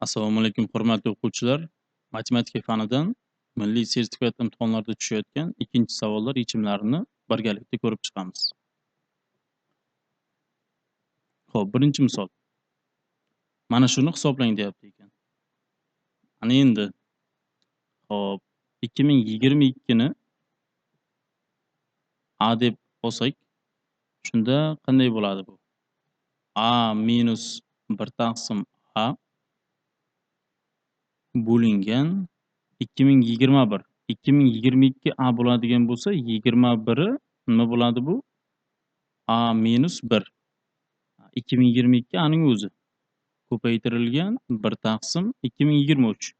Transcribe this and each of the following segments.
Assalomu alaykum, hurmatli o'quvchilar. Matematika fanidan milliy sertifikat imtihonlarida tushayotgan ikkinchi savollar yechimlarini birgalikda ko'rib chiqamiz. Xo'p, birinchi misol. Mana shuni hisoblang deyapti ekan. Ana endi xo'p, 2022 ni A deb olsak, shunda qanday bo'ladi bu? A minus 1 taqsim A bo'lingan 2021. 2022 A bo'ladigan bo'lsa, 21 i nima bo'ladi bu? A minus 1. 2022 A'ning o'zi. Ko'paytirilgan 1 taqsim 2023.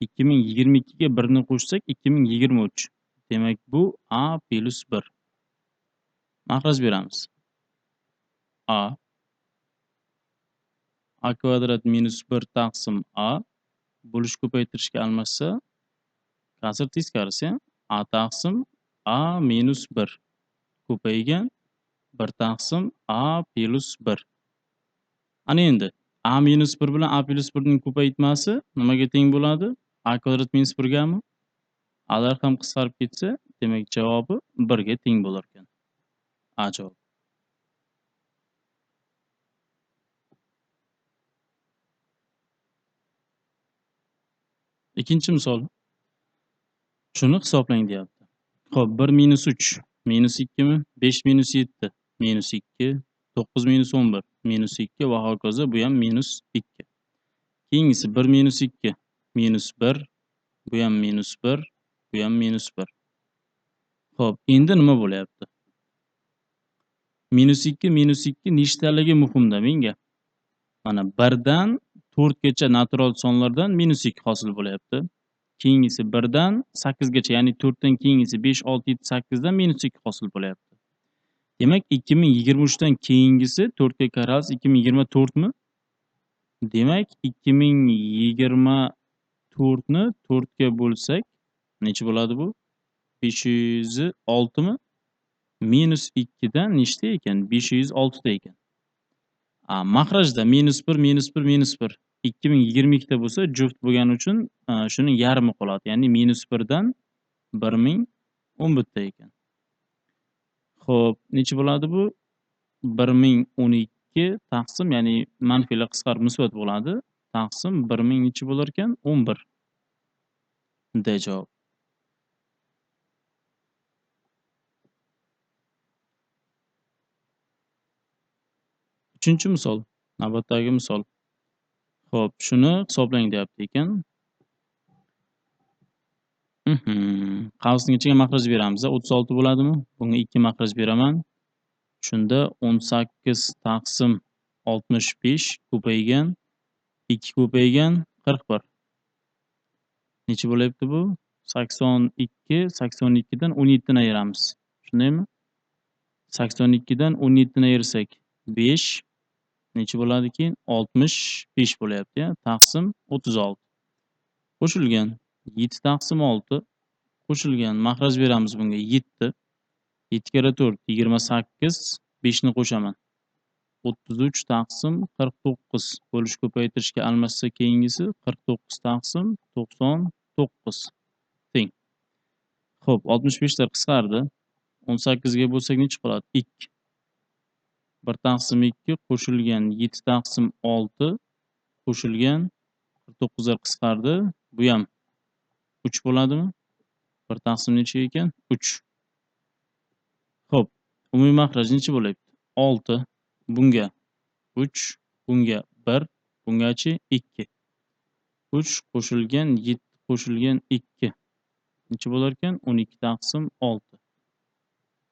2022 ga 1 ni qo'shsak 2023. Demak bu A plus 1. Mahraj beramiz. A kvadrat minus 1 taqsim A bo'lish ko'paytirishga almashsa, kasr teskarisi A taqsim A minus 1 ko'paygan 1 taqsim A plus 1. Ana endi A minus 1 bilan A plus 1 ning ko'paytmasi nimaga teng bo'ladi? A kvadrat minus 1 gami? Alar ham qisqarib ketsa, demak javobi 1 ga teng bo'lar ekan. A javob. Ikkinchi misol. Shuni hisoblang deyapti. Xo'p, 1 minus 3 minus 2 mi? 5 minus 7 minus 2, 9 minus 11 minus 2 va hokazo, bu ham minus 2. Keyingisi 1 minus 2 minus 1, bu ham minus 1, bu ham minus 1. Xo'p, endi nima bo'lyapti? Minus 2 nechtaligi muhimda menga? Mana 1 dan 4 gacha natural sonlardan minus 2 hosil bo'lyapti. Keyingisi 1 dan 8 gacha, ya'ni 4 dan keyingisi 5, 6, 7, 8 dan minus 2 hosil bo'lyapti. Demak 2023 dan keyingisi 4 ga qaralsa 2024 mi? Demak 2024 ni 4 ga bo'lsak necha bo'ladi bu? 506 mi? Minus 2 dan nechta ekan? 506 da ekan. Mahrajda minus 1, minus 1, minus 1. 2022 da bo'lsa juft bo'lgani uchun shuning yarmi qoladi. Ya'ni minus 1 dan 1011 da ekan. Xo'p, necha bo'ladi bu? 1012 taqsim, ya'ni manfilar qisqarib musbat bo'ladi. Taqsim 1000 necha bo'lar ekan? 11. D javob. Uchinchi misol, navbatdagi misol. Xo'p, shuni hisoblang deyapti ekan. Qavsning ichiga mahraj beramiz. 36 bo'ladimi? Bunga 2 mahraj beraman. Shunda 18 taqsim 65 ko'paygan 2 ko'paygan 41. Necha bo'lyapti bu? 82 dan 17 ni ayiramiz. Shundaymi? 82 dan 17 ni ayirsak 5 necha bo'ladi keyin? 65 bo'lyapti-ya. Taqsim 36. Qo'shilgan 7 taqsim 6 qo'shilgan mahraj beramiz bunga 7. 7 kere 4 28, 5 ni qo'shaman. 33 taqsim 49 bo'lish ko'paytirishga almashsa keyingisi 49 taqsim 99 teng. Xo'p, 65 lar qisqardi. 18 ga bo'lsak necha qoladi? 2. 1 taqsim 2 qo'shilgan 7 taqsim 6 qo'shilgan 49 lar qisqardi. Bu ham 3 bo'ladimi? 1 taqsim necha ekan? 3. Xo'p, umumiy mahraj necha bo'lyapti? 6. Bunga 3, bunga 1, bungachi 2. 3 qo'shilgan 7 qo'shilgan 2 necha bo'lar ekan? 12 taqsim 6.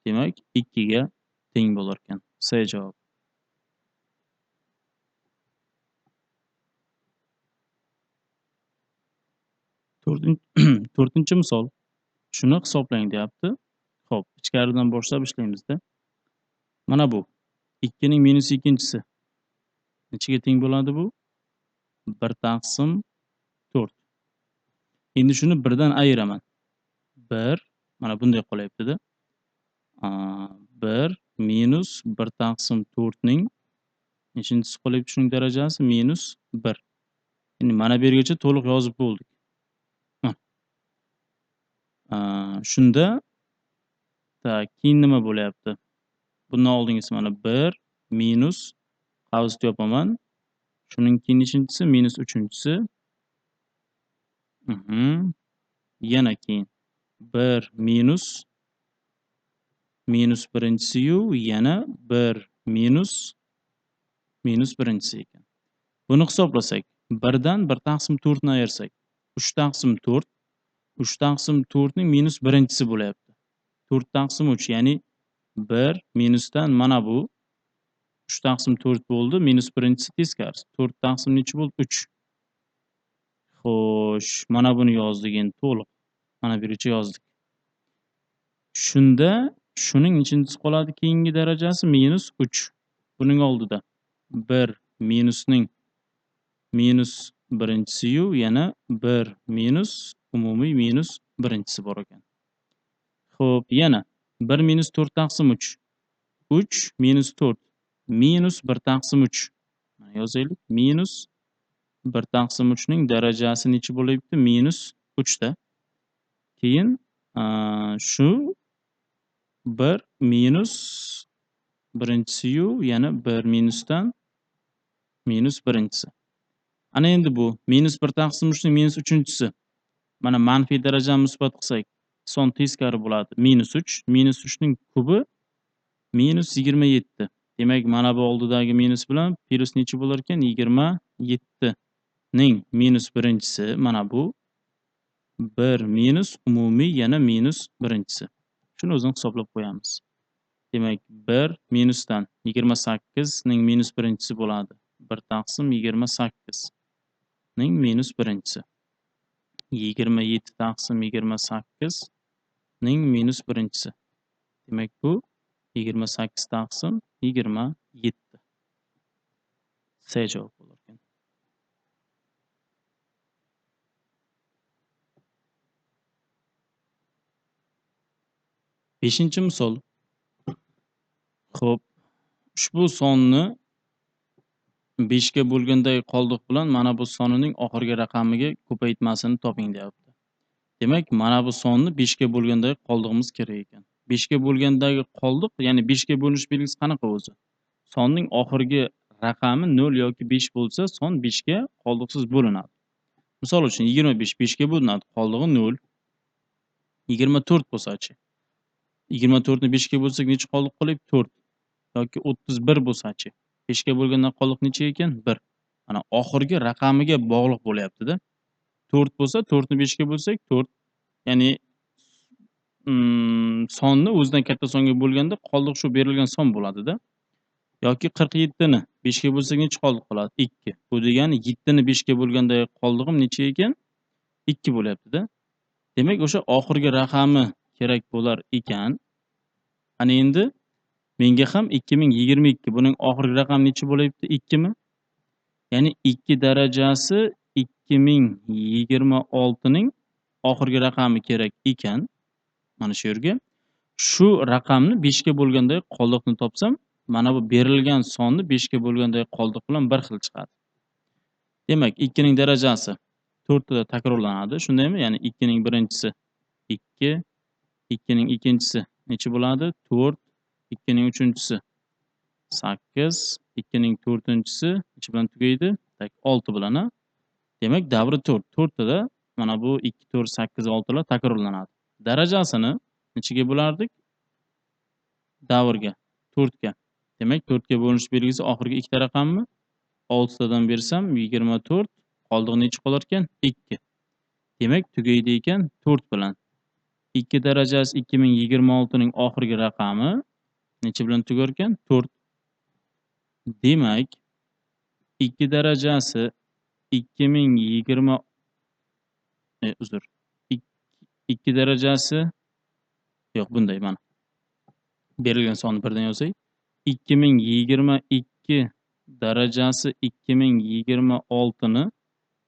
Demak 2 ga teng bo'lar ekan. C javob. To'rtinchi misol. Shuni hisoblang deyapti. Xo'p, ichkaridan boshlab ishlaymizda. Mana bu 2 ning minus 2-chisi nechaga teng bo'ladi bu? 1 taqsim 4. Endi shuni 1 dan ayiraman. 1 mana bunday qolyapti-da. 1 minus 1 taqsim 4 ning nechinchisi qolyapti shuning darajasi? Minus 1. Endi mana bu yergacha to'liq yozib bo'ldik. Shunda keyin nima bo'lyapti? Bundan oldingisi mana 1 minus qavsni yopaman. Shuning keyin nechinchisi? Minus 3-inchisi. Yana keyin 1 minus birinchisi-yu, yana 1 minus birinchisi ekan. Buni hisoblasak, 1 dan 1 taqsim 4 ni ayirsak, 3 taqsim 4, 3 taqsim 4 ning minus birinchisi bo'lyapti. 4 taqsim 3, ya'ni 1 minusdan mana bu 3 taqsim 4 bo'ldi, minus birinchisi teskarisi. 4 taqsim necha bo'ldi? 3. Xo'sh, mana buni yozdik endi to'liq. Mana bu yergacha yozdik. Shunda shuning nechinchisi qoladi? Keyingi darajasi minus 3. Buning oldida 1 minusning minus birinchisi-yu, yana 1 minus umumiy minus birinchisi bor ekan. Xo'p, yana 1 minus 4 taqsim 3. 3 minus 4 minus 1 taqsim 3. Mana yozaylik. Minus 1 taqsim 3 ning darajasi necha bo'lyapti? Minus 3 da. Keyin shu 1 minus birinchisi-yu, yana 1 minusdan minus birinchisi. Ana endi bu minus 1 taqsim 3 ning minus 3-inchisi. Mana manfiy darajani musbat qilsak, son teskari bo'ladi. Minus 3. Minus 3 ning kubi minus 27. Demak, mana bu oldidagi minus bilan plus necha bo'lar ekan? 27 ning minus birinchisi. Mana bu 1 minus umumiy yana minus birinchisi. Shuni o'zini hisoblab qo'yamiz. Demak, 1 minusdan 28 ning minus birinchisi bo'ladi. 1 taqsim 28 ning minus birinchisi. 27 taqsim 28 ning minus birinchisi. Demak, bu 28 taqsim 27. C javob bo'lar ekan. 5-misol. Xo'p, ushbu sonni 5 ga bo'lgandagi qoldiq bilan mana bu sonining oxirgi raqamiga ko'paytmasini toping deyapti. Demak, mana bu sonni 5 ga bo'lgandagi qoldig'imiz kerak ekan. 5 ga bo'lgandagi qoldiq, ya'ni 5 ga bo'linish belgisi qanaqa o'zi? Sonning oxirgi raqami 0 yoki 5 bo'lsa, son 5 ga qoldiqsiz bo'linadi. Misol uchun 25 5 ga bo'linadi, qoldig'i 0. 24 bo'lsa-chi? 24 ni 5 ga bo'lsak necha qoldiq qolyapti? 4. Yoki 31 bo'lsa-chi? 5 ga bo'lgandan qoldiq necha ekan? 1. Mana oxirgi raqamiga bog'liq bo'lyapti-da. 4 bo'lsa, 4 ni 5 ga bo'lsak 4. Ya'ni sonni o'zidan katta songa bo'lganda qoldiq shu berilgan son bo'ladi-da. Yoki 47 ni 5 ga bo'lsak necha qoldiq qoladi? 2. Bu degani 7 ni 5 ga bo'lgandagi qoldig'im necha ekan? 2 bo'lyapti-da. Demak, o'sha oxirgi raqami kerak bo'lar ekan. Ana endi menga ham 2022 buning oxirgi raqami necha bo'lyapti? 2 mi? Ya'ni 2 darajasi 2026 ning oxirgi raqami kerak ekan. Mana shu yerga. Shu raqamni 5 ga bo'lgandagi qoldiqni topsam, mana bu berilgan sonni 5 ga bo'lgandagi qoldiq bilan bir xil chiqadi. Demak, 2 ning darajasi 4 da takrorlanadi, shundaymi? Ya'ni 2 ning birinchisi 2, 2 ning ikkinchisi necha bo'ladi? 4, 2 ning uchinchisi 8, 2 ning to'rtinchisi necha bilan tugaydi? 6 bilan. Demak, davri 4. 4 da mana bu 2, 4, 8, 6 lar takrorlanadi. Darajasini nechaga bo'lardik? Davrga, 4 ga. Demak, 4 ga bo'linish belgisi oxirgi ikkita raqammi? 6 tadan bersam 24, qoldig'i necha qolar ekan? 2. Demak, tugaydi ekan 4 bilan. 2 darajasi 2026 ning oxirgi raqami necha bilan tugar ekan? 4. Demak, 2 darajasi 2020 uzr. 2 darajasi yo'q, bunday mana. Berilgan sonni birdan yozay. 2022 darajasi 2026 ni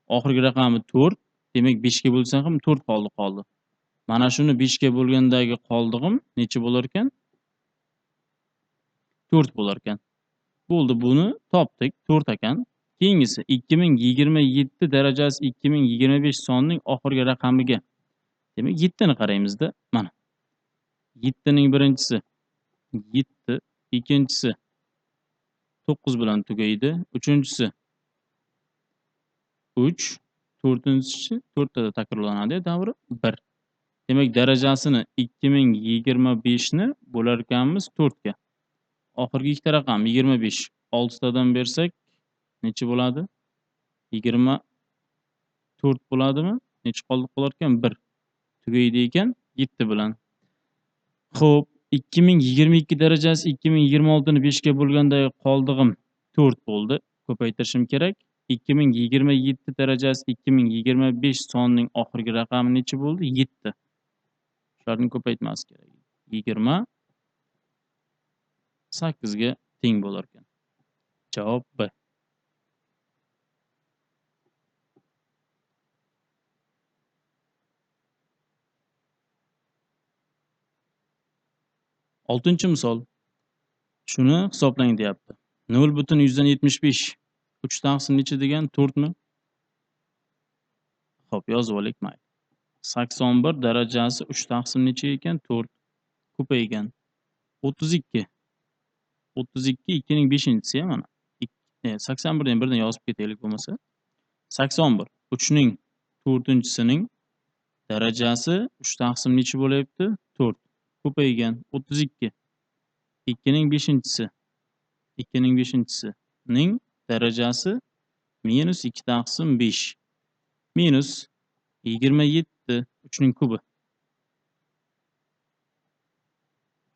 oxirgi raqami 4. Demak, 5 ga bo'lsa ham 4 qoldi. Mana shuni 5 ga bo'lgandagi qoldig'im necha bo'lar ekan? 4 bo'lar ekan. Bo'ldi, buni topdik, 4 ekan. Keyingisi 2027 darajasi 2025 sonining oxirgi raqamiga. Demak, 7 ni qaraymiz-da. Mana. 7 ning birinchisi 7, ikkinchisi 9 bilan tugaydi, uchinchisi 3, to'rtinchisi 4 tada takrorlanadi davri 1. Demak, darajasini 2025 ni bo'lar ekanmiz 4 ga. Oxirgi ikkita raqam 25. 6 tadan bersak necha bo'ladi? 24 bo'ladimi? Necha qoldi qolar ekan? 1. Tugaydi ekan 7 bilan. Xo'p, 2022 darajasi 2026 ni 5 ga bo'lganda qoldig'im 4 bo'ldi. Ko'paytirishim kerak. 2027 darajasi 2025 sonining oxirgi raqami necha bo'ldi? 7. Shularni ko'paytmas kerak. 28 ga teng bo'lar ekan. Javob B. Oltinchi misol. Shuni hisoblang deyapti. 0,75 3 taqsim necha degan 4 mi? Xo'p, yozib olaylik mayli. 81 darajasi 3 taqsim necha ekan? 4 ko'paygan. 32. 32 2 ning 5-chisi ya mana. 81 dan birdan yozib ketaylik bo'lmasa. 81 3 ning 4-chisining darajasi 3 taqsim necha bo'lyapti? 4 ko'paygan. 32 2 ning 5-chisi 2 ning 5-chisining darajasi minus 2 taqsim 5 minus 27 3 ning kubi.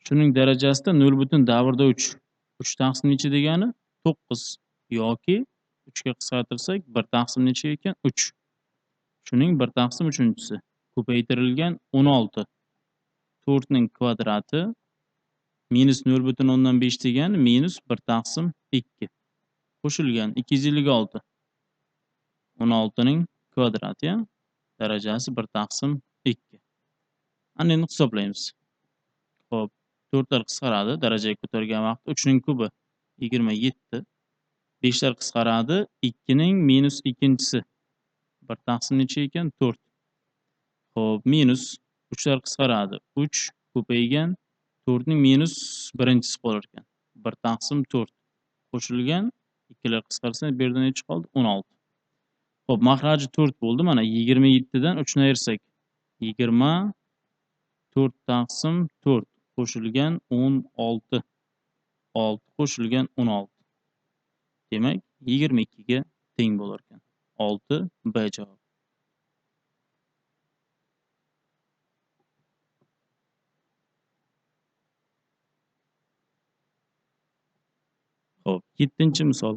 Shuning darajasida 0,3. 3 taqsim necha degani? 9 yoki 3 ga qisqartirsak 1 taqsim necha ekan? 3. Shuning 1 taqsim 3-chisi ko'paytirilgan 16. 4 ning kvadrati minus 0,5 degani minus 1 taqsim 2. Qo'shilgan 256. 16 ning kvadrati ya. Darajasi 1 taqsim 2. Ana endi hisoblaymiz. Xo'p, 4 lar qisqaradi, darajaga ko'targan vaqtda 3 ning kubi 27. 5 lar qisqaradi, 2 ning minus 2-chisi 1 taqsim necha ekan? 4. Xo'p, minus 3 lar qisqaradi, 3 ko'paygan, 4 ning minus 1-chisi qolar ekan. 1 taqsim 4 qo'shilgan, 2 lar qisqarsa bu yerda necha qoldi? 16. Xo'p, mahraji 4 bo'ldi. Mana 27 dan 3 ni ayirsak 24 taqsim 4 qo'shilgan 16. 6 qo'shilgan 16. Demak, 22 ga teng bo'lar ekan. 6 B javob. Xo'p, 7-chi misol.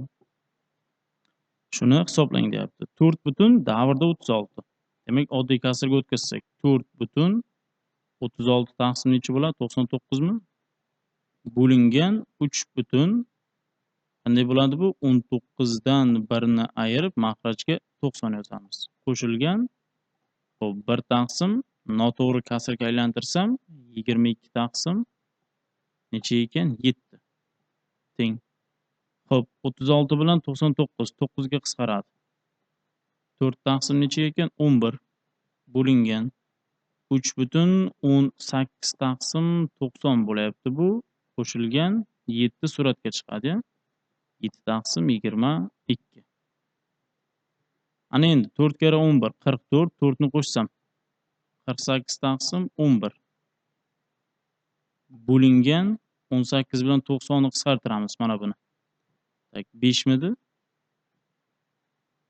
Shuni hisoblang deyapti. 4 butun davrda 36. Demak, oddiy kasrga o'tkazsak 4 butun 36 taqsim necha bo'ladi? 99 mi? Bo'lingan 3 butun qanday bo'ladi bu? 19 dan 1 ni ayirib mahrajga 90 yozamiz. Qo'shilgan xo'p 1 taqsim noto'g'ri kasrga aylantirsam 22 taqsim necha ekan? 7. Teng. Xo'p, 36 bilan 99 9 ga qisqaradi. 4 taqsim necha ekan? 11 bo'lingan 3,18 taqsim 90 bo'lyapti bu. Qo'shilgan 7 suratga chiqadi. 7 taqsim 22. Ana endi 4 kara 11 44. 4 ni qo'shsam 48 taqsim 11 bo'lingan 18 bilan 90 ni qisqartiramiz mana buni. 5 midi?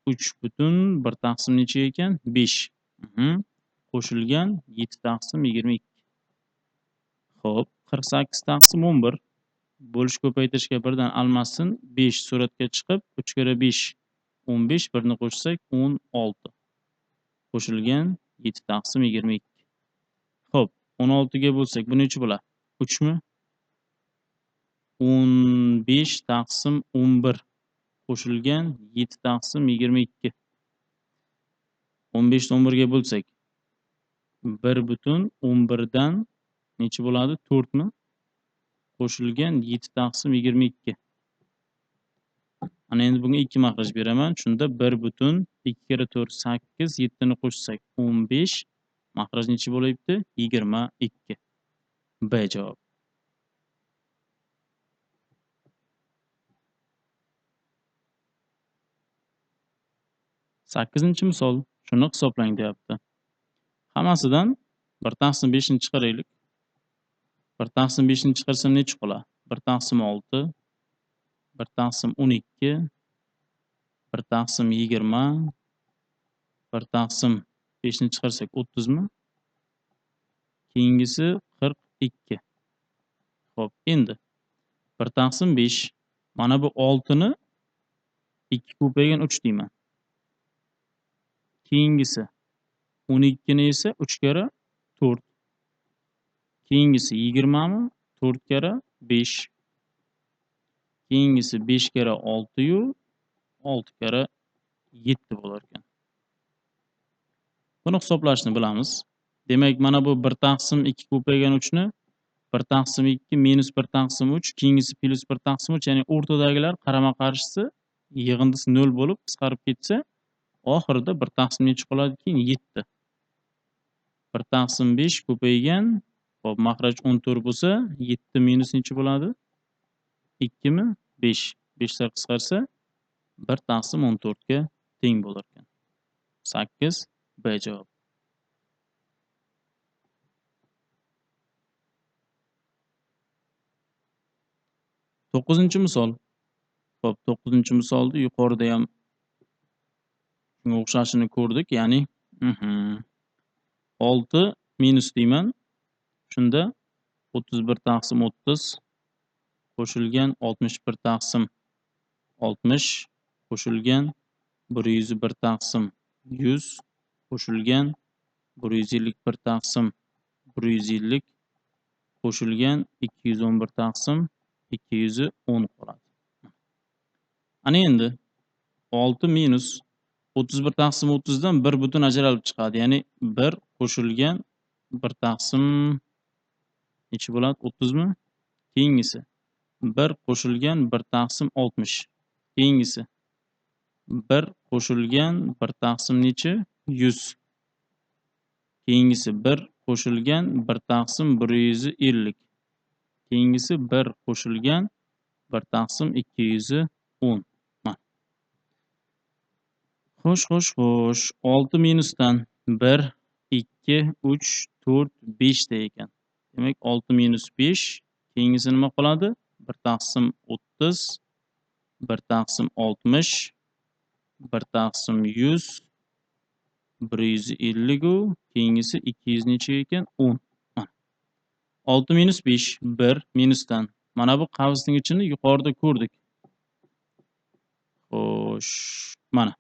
3 butun 1 taqsim necha ekan? 5. Qo'shilgan 7 taqsim 22. Xo'p, 48 taqsim 11 bo'lish ko'paytirishga birdan almassin 5 suratga chiqib 3 kara 5 15 1 ni qo'shsak 16. Qo'shilgan 7 taqsim 22. Xo'p, 16 ga bo'lsak bu necha bo'ladi? 3 mi? 15 taqsim 11 qo'shilgan 7 taqsim 22. 15 ni 11 ga bo'lsak 1 butun 11 dan necha bo'ladi? 4 mi? Qo'shilgan 7 taqsim 22. Ana endi bunga 2 mahraj beraman. Shunda 1,2 kere 4 8, 7 ni qo'shsak 15. Mahraj necha bo'lyapti? 22. B javob. 8-misol. Shuni hisoblang deyapti. Hammasidan 1/5 ni chiqaraylik. 1/5 ni chiqarsam necha qoladi? 1/6, 1/12, 1/20, 1/5 ni chiqarsak 30 mi? Keyingisi 42. Xo'p, endi 1/5. Mana bu 6 ni 2 ko'paygan 3 deyman. Keyingisi 12 ni esa 3 kere 4. Keyingisi 20 mi? 4 kere 5. Keyingisi 5 kere 6 yu 6 kere 7 bo'lar ekan. Buni hisoblashni bilamiz. Demak, mana bu 1/2 ko'paygan 3 ni 1/2 minus 1/3, keyingisi plus 1/3, ya'ni o'rtadagilar qarama-qarshisi yig'indisi 0 bo'lib qisqarib ketsa, oxirida 1/2 necha qoladi keyin 7. 1/5 ko'paygan, hop, mahraj 14 bo'lsa, 7 minus necha bo'ladi? 2 mi? 5. 5 lar qisqarsa 1/14 ga teng bo'lar ekan. 8 B javob. 9-misol. Xo'p, 9-misolda yuqorida ham shunga o'xshashini ko'rdik, ya'ni 6 minus deyman. Shunda 31/30 qo'shilgan 61/60 qo'shilgan 101/100 qo'shilgan 151/150 qo'shilgan 211/210 qoladi. Ana endi 6 minus 31/30 dan 1 butun ajralib chiqadi. Ya'ni 1 qo'shilgan 1 necha bo'ladi? 30 mi? Keyingisi 1 qo'shilgan 1/60. Keyingisi 1 qo'shilgan 1 necha? 100. Keyingisi 1 qo'shilgan 1/150. Keyingisi 1 qo'shilgan 1/210. Xo'sh. 6 minusdan 1, 2, 3, 4, 5 da ekan. Demak, 6 minus 5. Keyingisi nima qoladi? 1/30, 1/60, 1/100, 150 keyingisi 200 necha ekan? 10. 6 minus 5, 1 minusdan. Mana bu qavsning ichini yuqorida ko'rdik. Xo'sh, mana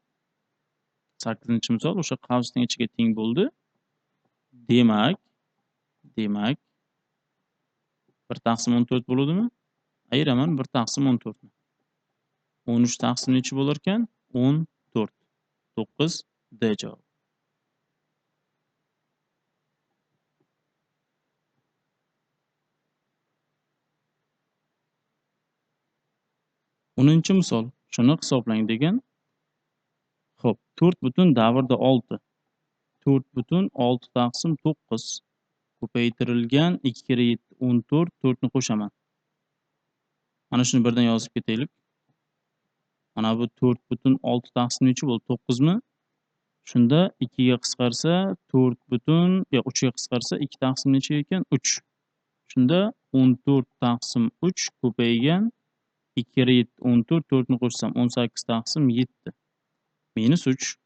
8-misol o'sha qavsning ichiga teng bo'ldi. Demak 1/14 bo'ludimi? Ayiraman 1/14 ni. 13 taqsim necha bo'lar ekan? 14. 9 D javob. O'ninchi misol. Shuni hisoblang degan. Xo'p, 4 butun davrda 6. 4 butun 6 taqsim 9 ko'paytirilgan 2 kere 7 14. 4 ni qo'shaman. Mana shuni birdan yozib ketaylik. Mana bu 4 butun 6 taqsim necha bo'ldi? 9 mi? Shunda 2 ga qisqarsa 4 butun, 3 ga qisqarsa 2 taqsim necha ekan? 3. Shunda 14 taqsim 3 ko'paygan 2 kere 7 14. 4 ni qo'shsam 18 taqsim 7 minus 3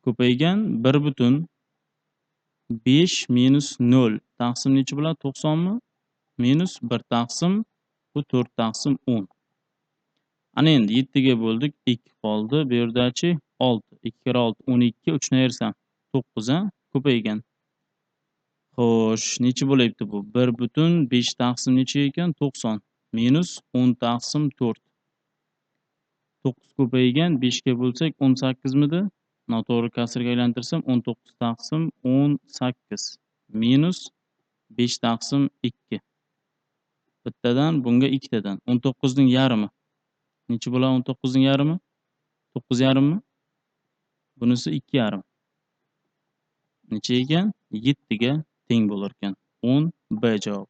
ko'paygan 1 butun 5 minus 0 taqsim necha bo'ladi? 90 mi? Minus 1 taqsim bu 4 taqsim 10. Ana endi 7 ga bo'ldik, 2 qoldi. Bu yerdachi 6. 2 kere 6 12, 3 ni ayirsam 9 a ko'paygan. Xo'sh, necha bo'lyapti bu? 1 butun 5 taqsim necha ekan? 90 minus 10 taqsim 4. 9 ko'paygan 5 ga bo'lsak 18 midi? Noto'g'ri kasrga aylantirsam 19 taqsim 18 minus 5 taqsim 2. Bittadan bunga ikkitadan 19 ning yarmi. Nechi bo'ladi 19 ning yarmi? 9 yarimmi? Bunisi 2 yarim. Necha ekan? 7 ga teng bo'lar ekan. 10 B javob.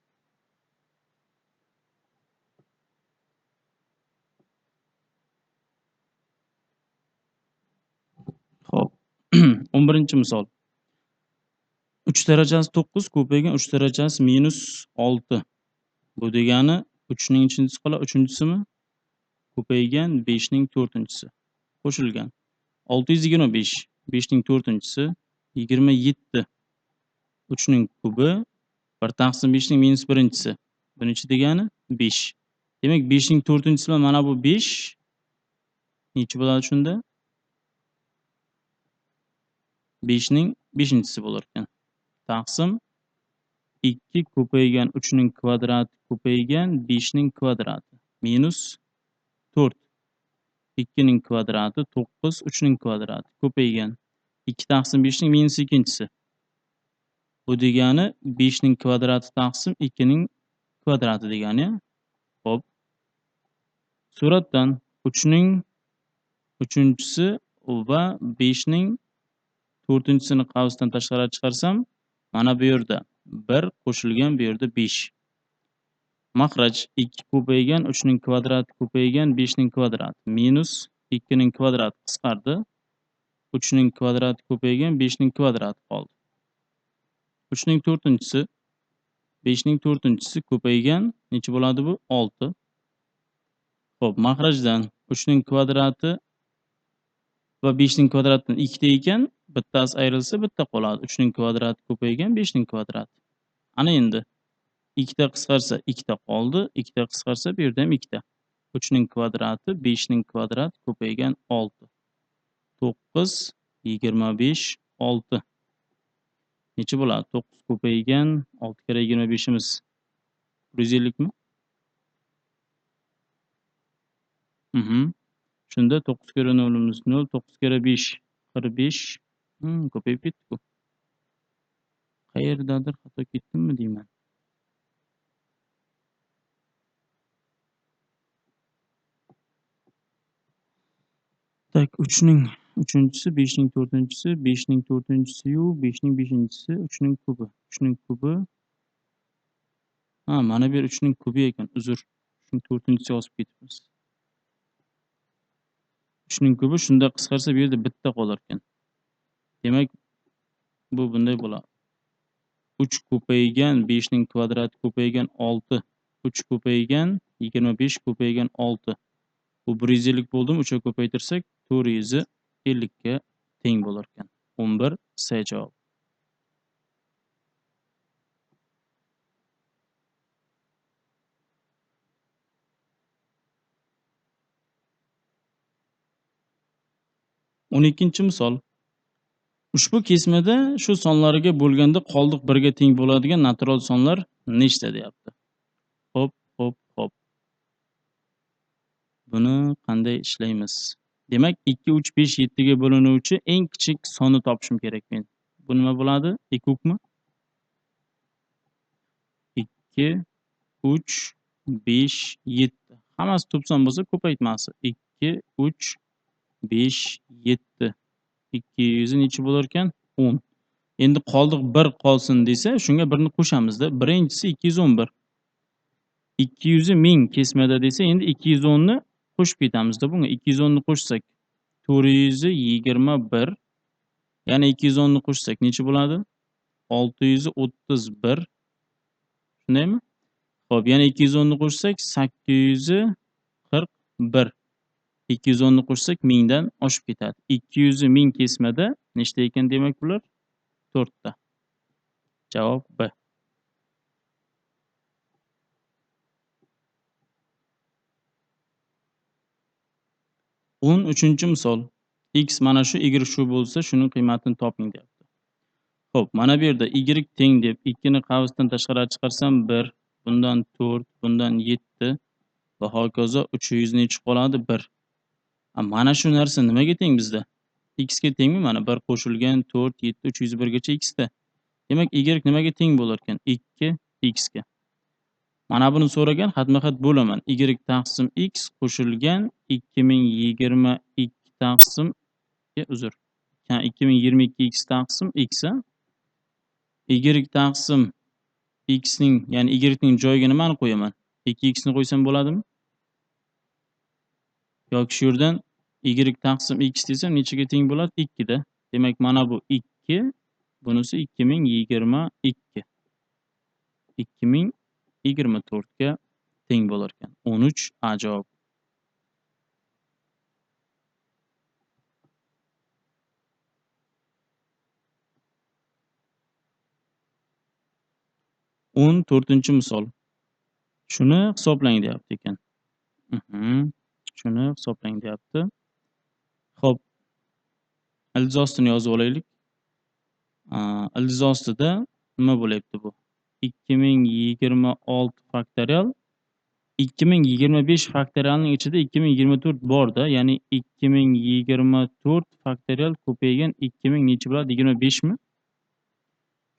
Xo'p. 11-misol. 3 darajasi 9 ko'paygan 3 darajasi -6. Bu degani 3 ning ichinchisisi qala 3-chisimi? Ko'paygan 5 ning 4-chisi. Qo'shilgan. 625. 5 ning 4-chisi 27. 3 ning kubi 1 taqsim 5 ning -1-chisi. Bu necha degani? 5. Demak 5 ning 4-chisi bilan mana bu 5 necha bo'ladi shunda? 5 ning 5-chisi bo'lar ekan. Taqsim 2 ko'paygan 3 ning kvadrati ko'paygan 5 ning kvadrati -4. 2 ning kvadrati 9, 3 ning kvadrati ko'paygan 2 taqsim 5 ning -2-chisi. Bu degani 5 ning kvadrati taqsim 2 ning kvadrati degani. Xo'p. Suratdan 3 ning 3-chisi va 5 ning 4-chisini qavsdan tashqari chiqarsam, mana bu yerda 1 qo'shilgan bu yerda 5. Makhraj 2 ko'paygan 3 ning kvadrati ko'paygan 5 ning kvadrati -2 ning kvadrati qisqardi. 3 ning kvadrati ko'paygan 5 ning kvadrati qoldi. 3 ning 4-chisi 5 ning 4-chisi ko'paygan necha bo'ladi bu? 6. Xo'p, makhrajdan 3 ning kvadrati va 5 ning kvadratidan 2 ta ekan, bittasi ayrilsa bitta qoladi. 3 ning kvadrati ko'paygan 5 ning kvadrati. Ana endi 2 ta qisqarsa 2 ta qoldi, 2 ta qisqarsa bu yerda ham 2 ta. 3 ning kvadrati 5 ning kvadrati ko'paygan 6. 9 25 6. Necha bo'ladi? 9 ko'paygan 6 kere 25imiz 150 mi? Shunda 9 kere 0'imiz 0, 9 kere 5 45. Ko'payib ketdi-ku. Qayerdadir xato ketdimmi deyman. Tak 3 ning 3-chisi, 5 ning 4-chisi, 5 ning 4-chisi-yu 5 ning 5-chisi, 3 ning kubi. 3 ning kubi. Mana bu yer 3 ning kubi ekan. Uzr. 3 ning 4-chisi yozib ketibmiz. 3 ning kubi shunda qisqarsa bu yerda bitta qolar ekan. Demak, bu bunday bo'ladi. 3 ko'paygan 5 ning kvadrati ko'paygan 6. 3 ko'paygan 25 ko'paygan 6. Bu 150 bo'ldimi? 3 ga ko'paytirsak 450 ga teng bo'lar ekan. 11 C javob. O'n ikkinchi misol. Ushbu kesmada shu sonlariga bo'lganda qoldiq 1 ga teng bo'ladigan natural sonlar nechta deyapti. Xo'p. Buni qanday ishlaymiz? Demak, 2, 3, 5, 7 ga bo'linuvchi eng kichik sonni topishim kerak men. Bu nima bo'ladi? Ekukmi? 2, 3, 5, 7. Hammasi to'pson bo'lsa ko'paytmasi. 2, 3, 5, 7. 200 necha bo'lar ekan? 10. Endi qoldiq 1 qolsin desa, shunga 1 ni qo'shamiz-da. Birinchisi 211. 200 1000 kesmada desa, endi 210 ni qo'shib ketamiz-da bunga. 210 ni qo'shsak 421. Yana 210 ni qo'shsak necha bo'ladi? 631. Shundaymi? Xo'p, yana 210 ni qo'shsak 841. 210 ni qo'shsak 1000 dan oshib ketadi. 200 1000 kesmada nechta ekan demak bular? 4 ta. Javob B. 13-misol. X mana shu, Y shu bo'lsa, shuning qiymatini toping deyapti. Xo'p, mana bu yerda Y teng deb 2 ni qavsdan tashqari chiqarsam 1, bundan 4, bundan 7 va hokazo 300 nechi qoladi? 1. Mana shu narsa nimaga teng bizda? X ga tengmi? Mana 1 qo'shilgan 4, 7, 301 gacha X da. Demak, Y nimaga teng bo'lar ekan? 2 X ga. Mana buni so'ragan xatma-xat bo'laman. Y taqsim x qo'shilgan 2022 taqsim uzr. 2022 x taqsim x a. Y taqsim x ning, ya'ni y ning joyiga nimani qo'yaman? 2x ni qo'ysam bo'ladimi? Yoki shu yerdan y taqsim x desam nechaga teng bo'ladi? 2 da. Demak, mana bu 2, bunisi 2022. 2024 ga teng bo'lar ekan. 13 A javob. O'n to'rtinchi misol. Shuni hisoblang deyapti ekan. Shuni hisoblang deyapti. Xo'p, ildiz ostini yozib olaylik. Ildiz ostida nima bo'lyapti bu? 2026 faktorial 2025 faktorialning ichida 2024 bor-da, ya'ni 2024 faktorial ko'paygan 2000 necha bo'ladi? 25 mi?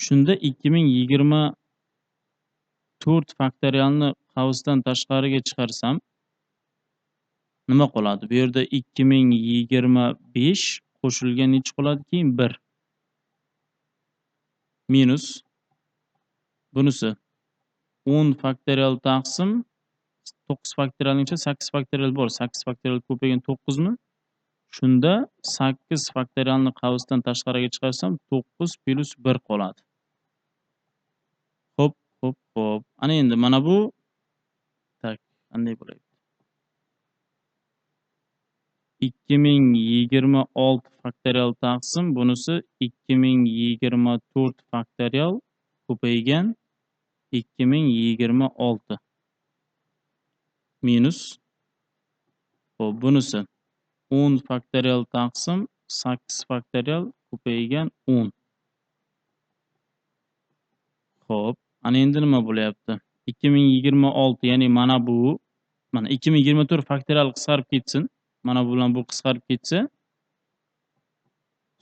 Shunda 2024 faktorialni qavsdan tashqariga chiqarsam nima qoladi? Bu yerda 2025 qo'shilgan necha qoladi keyin 1 minus bunisi 10 faktorial taqsim 9 faktorialning ichida 8 faktorial bor. 8 faktorial ko'paygan 9 mi? Shunda 8 faktorialni qavsdan tashqariga chiqarsam 9 plus 1 qoladi. Xo'p. Ana endi mana bu qanday bo'laydi? 2026 faktorial taqsim bunisi 2024 faktorial ko'paygan 2026 minus bunisi 10 faktorial taqsim 8 faktorial ko'paygan 10. Xo'p, ana endi nima bo'lyapti? 2026, ya'ni mana bu, mana 2024 faktorial qisqarib ketsin. Mana bu bilan bu qisqarib ketsa,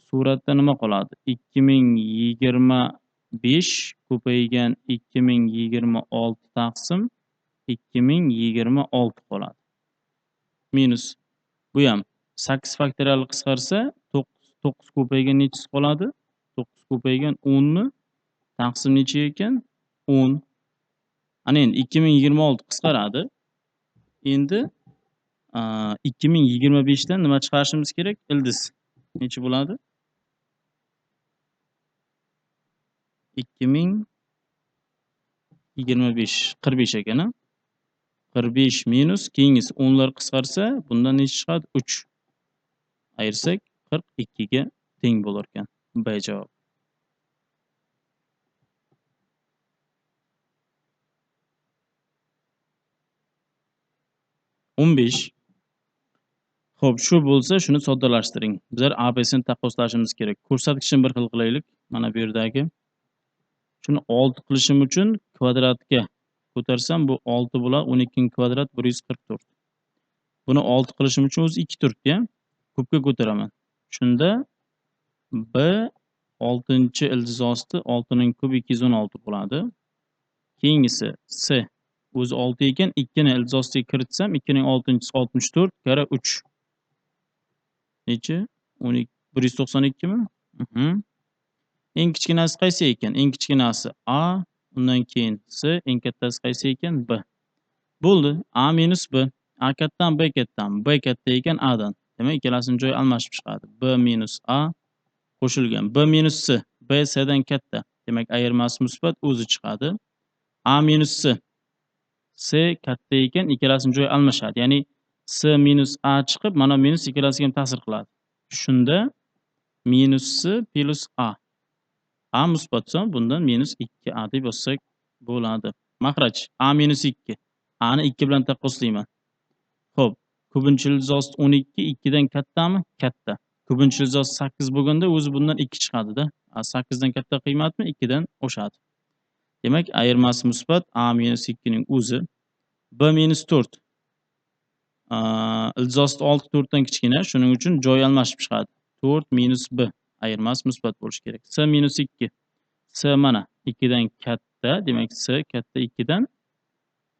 suratda nima qoladi? 2025 ko'paygan 2026 taqsim 2026 qoladi. Minus bu ham 8 faktorial qisqarsa 9 ko'paygan nechasi qoladi? 9 ko'paygan 10 mi? Taqsim necha ekan? 10. Ana endi 2026 qisqaradi. Endi 2025 dan nima chiqarishimiz kerak? Ildiz. Necha bo'ladi? 2025 45 ekan a. 45 minus keyingisi 10 lar qisqarsa, bundan necha chiqadi? 3. Ayirsak 42 ga teng bo'lar ekan. B javob. o'n besh. Xo'p, shu bo'lsa shuni soddalashtiring. Bizlar ABSni taqqoslashimiz kerak. Ko'rsatkichni bir xil qilaylik. Mana bu yerdagi. Shuni 6 qilishim uchun kvadratga ko'tarsam bu 6 bo'ladi. 12 ning kvadrat 144. Buni 6 qilishim uchun o'zi 2 turibdi-ya. Ko'pga ko'taraman. Shunda B 6-chi ildiz osti 6 ning kubi 216 bo'ladi. Keyingisi C o'zi 6 ekan, 2 ni ildiz ostiga kiritsam 2 ning 6-chisi 64 kara 3. Necha? 192 mi? Eng kichkinasi qaysi ekan? Eng kichkinasi A, undan keyin C, eng kattasi qaysi ekan? B. Bo'ldi. A minus B. A kattadan B kattami? B katta ekan A'dan. Demak, ikkalasining joyi almashib chiqadi. B minus A qo'shilgan. B minus C. B C'dan katta. Demak, ayirmasi musbat o'zi chiqadi. A minus C. C katta ekan, ikkalasining joyi almashadi. Ya'ni C minus A chiqib, mana minus ikkalasiga ham ta'sir qiladi. Shunda minus C plus A. A musbatsa bundan minus 2A deb yozsak bo'ladi. Makhraj A minus 2. A ni 2 bilan taqqoslayman. Xo'p, ko'pinchi ildiz osti 12 2 dan kattami? Katta. Ko'pinchi ildiz osti 8 bo'lganda o'zi bundan 2 chiqadi-da. 8 dan katta qiymatmi? 2 dan oshadi. Demak, ayirmasi musbat A minus 2 ning o'zi. B minus 4. Ildiz osti 6 4 dan kichkina, shuning uchun joy almashib chiqadi. 4 minus B. Ayirmasi musbat bo'lishi kerak. C minus 2. C mana 2 dan katta, demak C katta 2 dan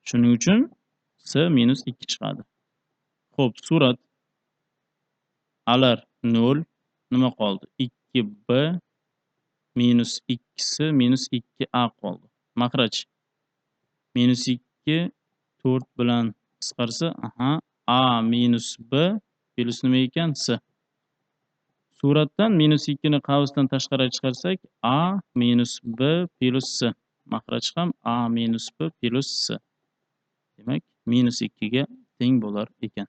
Shuning uchun S minus 2 chiqadi. Xo'p, surat Alar 0. Nima qoldi? 2B minus 2S minus 2A qoldi. Makhraj minus 2 4 bilan qisqarsa, A minus B plus nima ekan? S. Suratdan minus 2 ni qavsdan tashqariga chiqarsak, A minus B plus S. Makhraj ham A minus B plus S. Demak, minus 2 ga teng bo'lar ekan.